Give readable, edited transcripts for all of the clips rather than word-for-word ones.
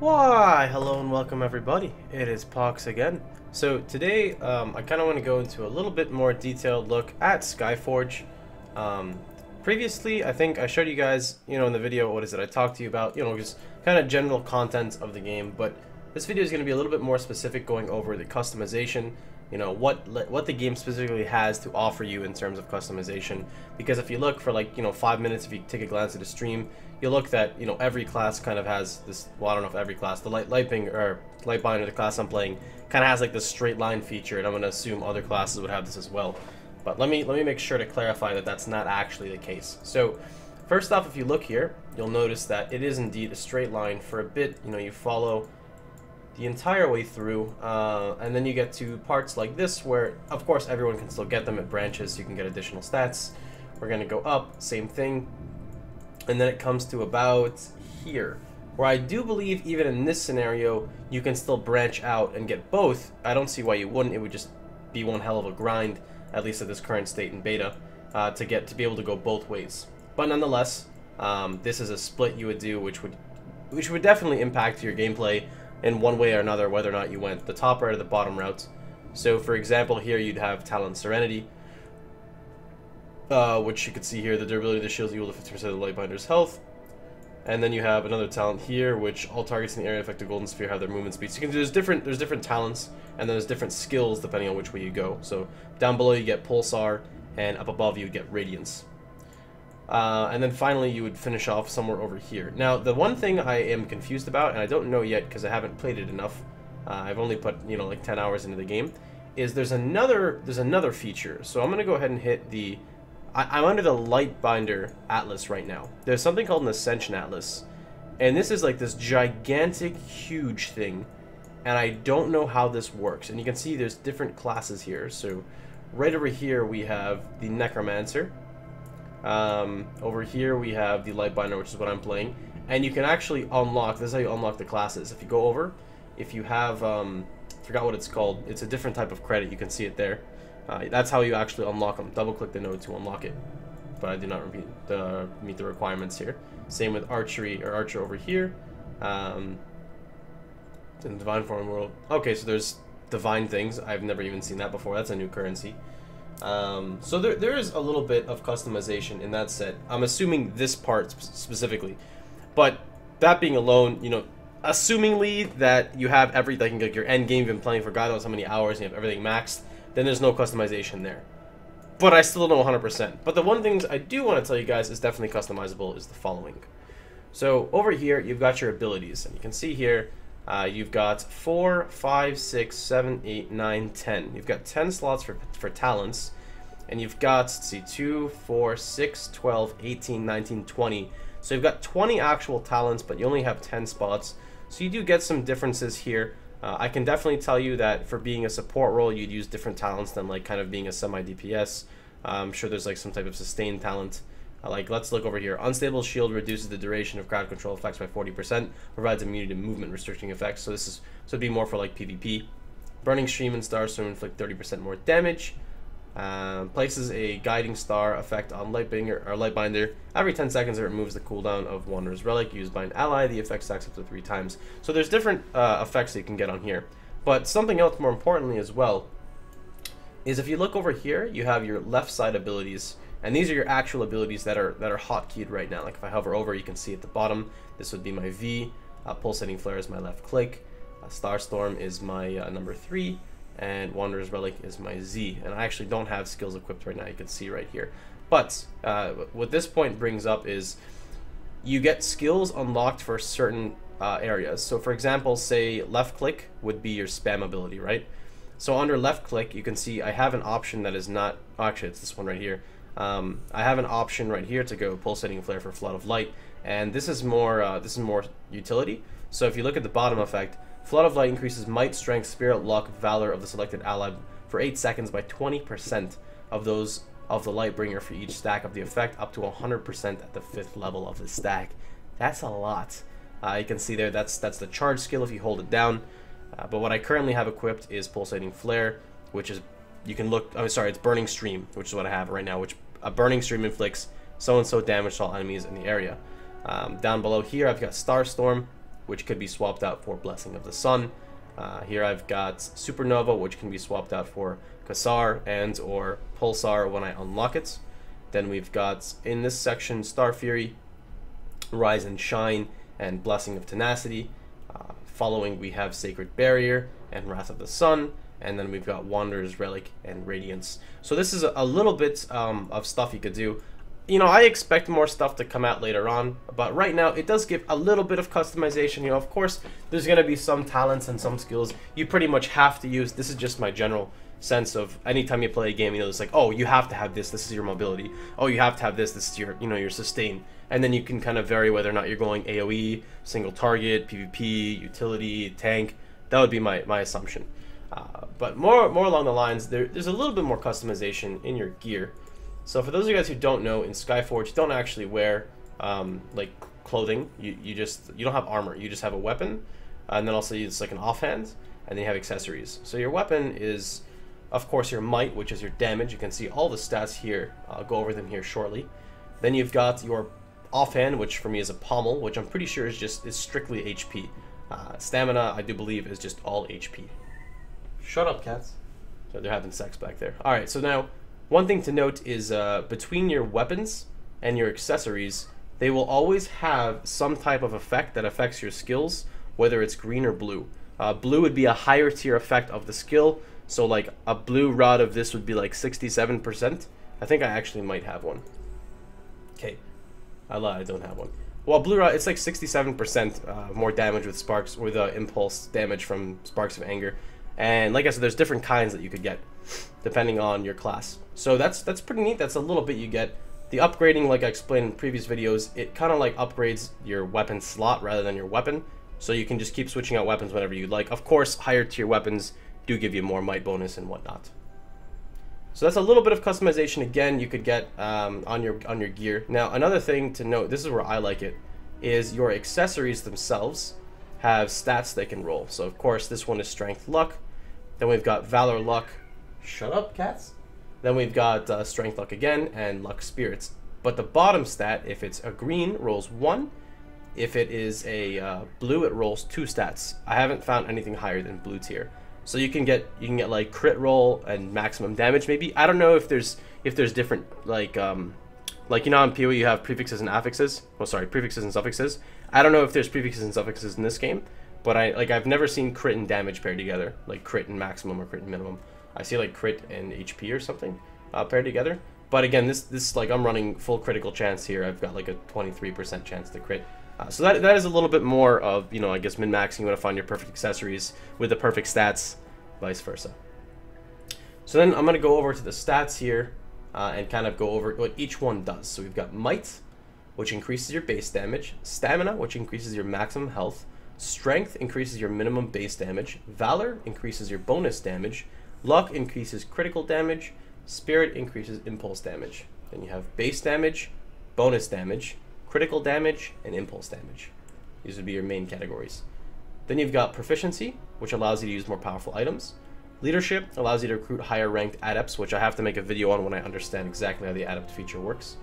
Why, hello and welcome everybody. It is Pohx again. So today, I kind of want to go into a little bit more detailed look at Skyforge. Previously, I think I showed you guys, in the video, I talked to you about, just kind of general content of the game, but this video is going to be a little bit more specific, going over the customization, what the game specifically has to offer you in terms of customization. Because if you look for 5 minutes, if you take a glance at the stream, you'll look that every class kind of has this. Well, I don't know if every class, the Lightbinder, the class I'm playing, kind of has like this straight line feature, and I'm going to assume other classes would have this as well. But let me make sure to clarify that that's not actually the case. So first off, if you look here, you'll notice that it is indeed a straight line for a bit. You follow the entire way through, and then you get to parts like this where, of course, everyone can still get them at branches, so you can get additional stats. We're going to go up, same thing. And then it comes to about here, where I do believe even in this scenario, you can still branch out and get both. I don't see why you wouldn't. It would just be one hell of a grind, at least at this current state in beta, to be able to go both ways. But nonetheless, this is a split you would do, which would definitely impact your gameplay in one way or another, whether or not you went the top route or the bottom route. So for example, here you'd have Talent Serenity, which you could see here, the durability of the shield equal to 50% of the Lightbinder's health. And then you have another talent here, which all targets in the area affected Golden Sphere have their movement speed. So there's different talents, and then there's different skills depending on which way you go. So down below you get Pulsar, and up above you get Radiance. And then finally you would finish off somewhere over here. Now the one thing I am confused about, and I don't know yet because I haven't played it enough, I've only put like 10 hours into the game, is there's another feature. So I'm gonna go ahead and hit the. I'm under the Lightbinder Atlas right now. There's something called an Ascension Atlas, and this is like this gigantic, huge thing, and I don't know how this works. And you can see there's different classes here. So right over here we have the Necromancer. Over here we have the Lightbinder, which is what I'm playing, and you can actually unlock. This is how you unlock the classes. If you go over, if you have forgot what it's called. It's a different type of credit. You can see it there. That's how you actually unlock them. Double click the node to unlock it, but I do not meet the requirements here. Same with archery or archer over here. In the divine form world. Okay, so there's divine things. I've never even seen that before. That's a new currency. So there is a little bit of customization in that set. I'm assuming this part specifically, but that being alone, assumingly that you have everything, like your end game, you've been playing for God knows how many hours, and you have everything maxed, then there's no customization there. But I still don't know 100%. But the one thing I do want to tell you guys is definitely customizable is the following. So over here, you've got your abilities, and you can see here, you've got 4, 5, 6, 7, 8, 9, 10. You've got 10 slots for talents, and you've got, let's see, 2, 4, 6, 12, 18, 19, 20. So you've got 20 actual talents, but you only have 10 spots. So you do get some differences here. I can definitely tell you that for being a support role, you'd use different talents than like kind of being a semi-DPS. I'm sure there's like some type of sustained talent. Let's look over here. Unstable shield reduces the duration of crowd control effects by 40%, provides immunity to movement restricting effects. So this would be more for like PvP. Burning Stream and Starstorm inflict 30% more damage. Places a guiding star effect on Lightbinder. Every 10 seconds it removes the cooldown of Wanderer's Relic used by an ally. The effect stacks up to 3 times. So there's different effects that you can get on here. But something else more importantly as well is if you look over here, you have your left side abilities. And these are your actual abilities that are hotkeyed right now. Like if I hover over, you can see at the bottom, this would be my V. Pulsating Flare is my left click. Starstorm is my number 3. And Wanderer's Relic is my Z. And I actually don't have skills equipped right now, you can see right here. But what this point brings up is you get skills unlocked for certain areas. So for example, say left click would be your spam ability, right? So under left click, you can see I have an option that is not, oh, actually it's this one right here. I have an option right here to go Pulsating Flare for Flood of Light, and this is more utility. So if you look at the bottom effect, Flood of Light increases might, strength, spirit, luck, valor of the selected ally for 8 seconds by 20% of those of the Lightbringer for each stack of the effect, up to 100% at the 5th level of the stack. That's a lot. You can see there that's the charge skill if you hold it down. But what I currently have equipped is Pulsating Flare, which is, you can look, oh sorry, it's Burning Stream, which is what I have right now, which a Burning Stream inflicts so and so damage to all enemies in the area. Down below here I've got Starstorm, which could be swapped out for Blessing of the Sun. Here I've got Supernova, which can be swapped out for Kassar and or Pulsar when I unlock it. Then we've got, in this section, Star Fury, Rise and Shine, and Blessing of Tenacity. Following, we have Sacred Barrier and Wrath of the Sun. And then we've got Wanderer's Relic and Radiance. So this is a little bit of stuff you could do. You know, I expect more stuff to come out later on, but right now it does give a little bit of customization. You know, of course, there's going to be some talents and some skills you pretty much have to use. This is just my general sense of anytime you play a game, you know, it's like, oh, you have to have this is your mobility. Oh, you have to have this is your, you know, your sustain. And then you can kind of vary whether or not you're going AoE, single target, PvP, utility, tank. That would be my assumption. But more along the lines, there's a little bit more customization in your gear. So for those of you guys who don't know, in Skyforge, you don't actually wear like clothing. You don't have armor. You just have a weapon, and then also it's like an offhand, and then you have accessories. So your weapon is, of course, your might, which is your damage. You can see all the stats here. I'll go over them here shortly. Then you've got your offhand, which for me is a pommel, which I'm pretty sure is strictly HP. Stamina, I do believe, is just all HP. Shut up, cats. So they're having sex back there. All right, so now one thing to note is between your weapons and your accessories, they will always have some type of effect that affects your skills, whether it's green or blue. Blue would be a higher tier effect of the skill, so like a blue rod of this would be like 67%. I think I actually might have one. Okay, I lied, I don't have one. Well, blue rod, it's like 67% more damage with sparks, with impulse damage from Sparks of Anger. And like I said, there's different kinds that you could get depending on your class. So that's pretty neat. That's a little bit you get. The upgrading, like I explained in previous videos, it kind of like upgrades your weapon slot rather than your weapon. So you can just keep switching out weapons whenever you'd like. Of course, higher tier weapons do give you more might bonus and whatnot. So that's a little bit of customization again you could get on your gear. Now another thing to note, this is where I like it, is your accessories themselves have stats they can roll. So of course this one is Strength Luck. Then we've got Valor Luck. Shut up, cats. Then we've got Strength Luck again and Luck Spirits. But the bottom stat, if it's a green, rolls 1. If it is a blue, it rolls 2 stats. I haven't found anything higher than blue tier. So you can get like crit roll and maximum damage maybe. I don't know if there's different like you know on PoE you have prefixes and affixes. Well, sorry, prefixes and suffixes. I don't know if there's prefixes and suffixes in this game, but I've never seen crit and damage paired together, like crit and maximum or crit and minimum. I see like crit and HP or something paired together. But again, this like I'm running full critical chance here. I've got like a 23% chance to crit. So that is a little bit more of, you know, I guess min-maxing. You want to find your perfect accessories with the perfect stats, vice versa. So then I'm going to go over to the stats here and kind of go over what each one does. So we've got Might, which increases your base damage. Stamina, which increases your maximum health. Strength increases your minimum base damage. Valor increases your bonus damage. Luck increases critical damage. Spirit increases impulse damage. Then you have base damage, bonus damage, critical damage, and impulse damage. These would be your main categories. Then you've got Proficiency, which allows you to use more powerful items. Leadership allows you to recruit higher ranked adepts, which I have to make a video on when I understand exactly how the adept feature works.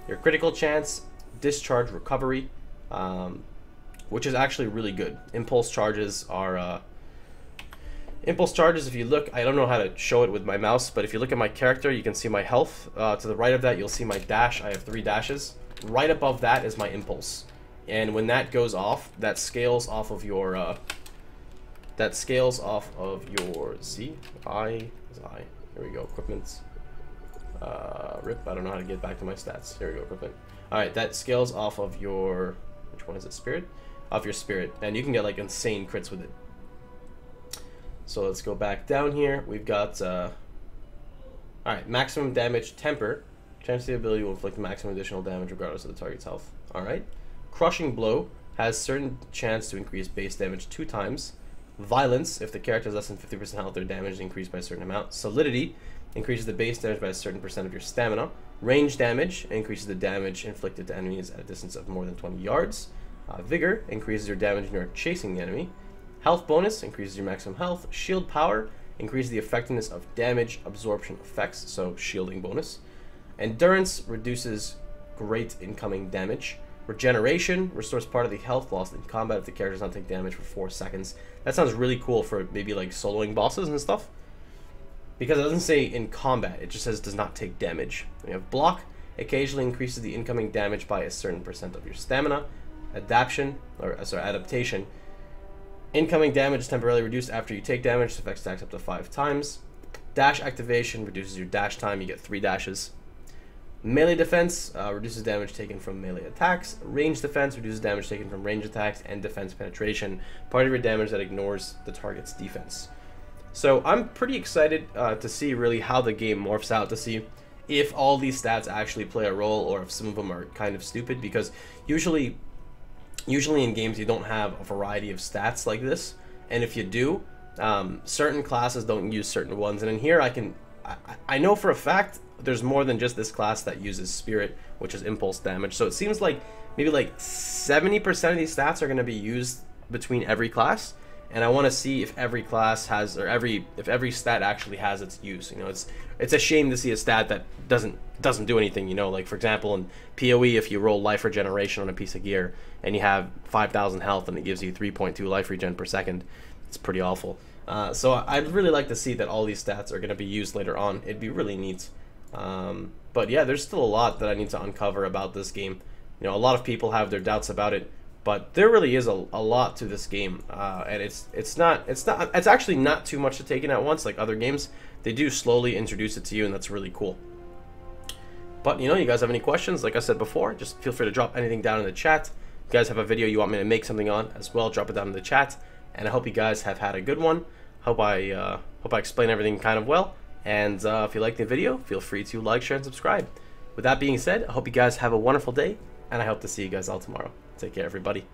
Your critical chance, Discharge Recovery, which is actually really good. Impulse charges are... Impulse charges, if you look, I don't know how to show it with my mouse, but if you look at my character, you can see my health. To the right of that, you'll see my dash. I have 3 dashes. Right above that is my impulse, and when that goes off, that scales off of your Z. Here we go, equipment. Rip, I don't know how to get back to my stats. Here we go, equipment. All right, that scales off of your, which one is it? Spirit, off your spirit, and you can get like insane crits with it. So let's go back down here. We've got all right, maximum damage temper. Chance the ability will inflict maximum additional damage regardless of the target's health. Alright. Crushing Blow has certain chance to increase base damage 2 times. Violence, if the character has less than 50% health, their damage is increased by a certain amount. Solidity increases the base damage by a certain percent of your stamina. Range damage increases the damage inflicted to enemies at a distance of more than 20 yards. Vigor increases your damage when you're chasing the enemy. Health bonus increases your maximum health. Shield Power increases the effectiveness of damage absorption effects, so shielding bonus. Endurance reduces great incoming damage. Regeneration restores part of the health lost in combat if the character does not take damage for 4 seconds. That sounds really cool for maybe like soloing bosses and stuff. Because it doesn't say in combat, it just says does not take damage. We have block, occasionally increases the incoming damage by a certain percent of your stamina. Adaptation. Incoming damage is temporarily reduced after you take damage. This effect stacks up to 5 times. Dash activation reduces your dash time. You get 3 dashes. Melee defense reduces damage taken from melee attacks. Range defense reduces damage taken from range attacks. And defense penetration, part of your damage that ignores the target's defense. So I'm pretty excited to see really how the game morphs out, to see if all these stats actually play a role or if some of them are kind of stupid, because usually in games you don't have a variety of stats like this, and if you do, certain classes don't use certain ones. And in here I know for a fact there's more than just this class that uses Spirit, which is impulse damage. So it seems like maybe like 70% of these stats are going to be used between every class, and I want to see if every class has, or if every stat actually has its use. You know, it's a shame to see a stat that doesn't do anything. You know, like for example in PoE, if you roll life regeneration on a piece of gear and you have 5,000 health and it gives you 3.2 life regen per second, it's pretty awful. So I'd really like to see that all these stats are going to be used later on. It'd be really neat. But yeah, there's still a lot that I need to uncover about this game. You know, a lot of people have their doubts about it, but there really is a lot to this game, and it's actually not too much to take in at once like other games. They do slowly introduce it to you, and that's really cool. But you know, you guys have any questions, like I said before, just feel free to drop anything down in the chat. If you guys have a video you want me to make something on as well, drop it down in the chat. And I hope you guys have had a good one. Hope I explained everything kind of well. And if you liked the video, feel free to like, share, and subscribe. With that being said, I hope you guys have a wonderful day, and I hope to see you guys all tomorrow. Take care, everybody.